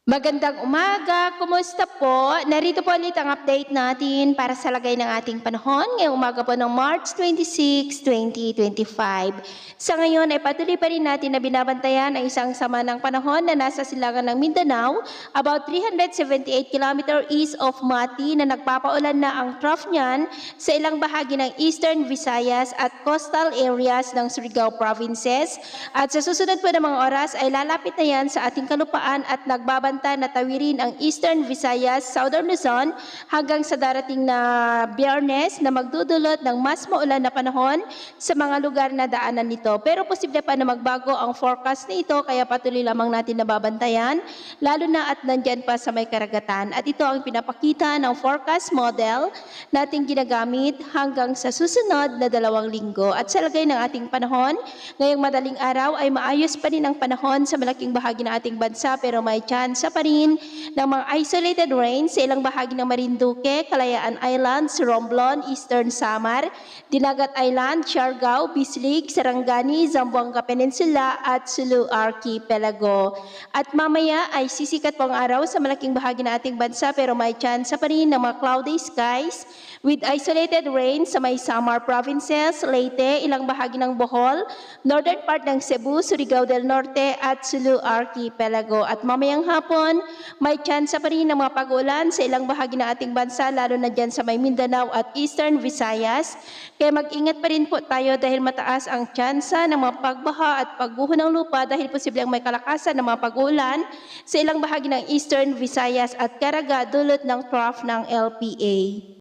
Magandang umaga, kumusta po? Narito po ulit ang update natin para sa lagay ng ating panahon ngayong umaga po ng March 26, 2025. Sa ngayon ay patuloy pa rin natin na binabantayan ang isang sama ng panahon na nasa silangan ng Mindanao, about 378 km east of Mati na nagpapaulan na ang trough niyan sa ilang bahagi ng Eastern Visayas at coastal areas ng Surigao provinces. At sa susunod po ng mga oras ay lalapit na yan sa ating kalupaan at nagbabanta na tawirin ang Eastern Visayas, Southern Luzon hanggang sa darating na Biyernes na magdudulot ng mas maulan na panahon sa mga lugar na daanan nito. Pero posible pa na magbago ang forecast na ito kaya patuloy lamang natin nababantayan lalo na at nandyan pa sa may karagatan. At ito ang pinapakita ng forecast model nating ginagamit hanggang sa susunod na 2 linggo. At sa lagay ng ating panahon, ngayong madaling araw ay maayos pa rin ang panahon sa malaking bahagi ng ating bansa pero may chance pa rin ng mga isolated rain sa ilang bahagi ng Marinduque, Kalayaan Islands, Romblon, Eastern Samar, Dinagat Island, Siargao, Bislig, Sarangani, Zamboanga Peninsula at Sulu Archipelago. At mamaya ay sisikat po ang araw sa malaking bahagi ng ating bansa pero may chance pa rin ng mga cloudy skies with isolated rain sa may Samar provinces, Leyte, ilang bahagi ng Bohol, northern part ng Cebu, Surigao del Norte at Sulu Archipelago. At mamayang hapon, may chance pa rin ng mga pag-ulan sa ilang bahagi ng ating bansa lalo na dyan sa may Mindanao at Eastern Visayas. Kaya mag-ingat pa rin po tayo dahil mataas ang tsansa ng mga pagbaha at pagguho ng lupa dahil posibleng may kalakasan ng mga pag-ulan sa ilang bahagi ng Eastern Visayas at Caraga dulot ng trough ng LPA.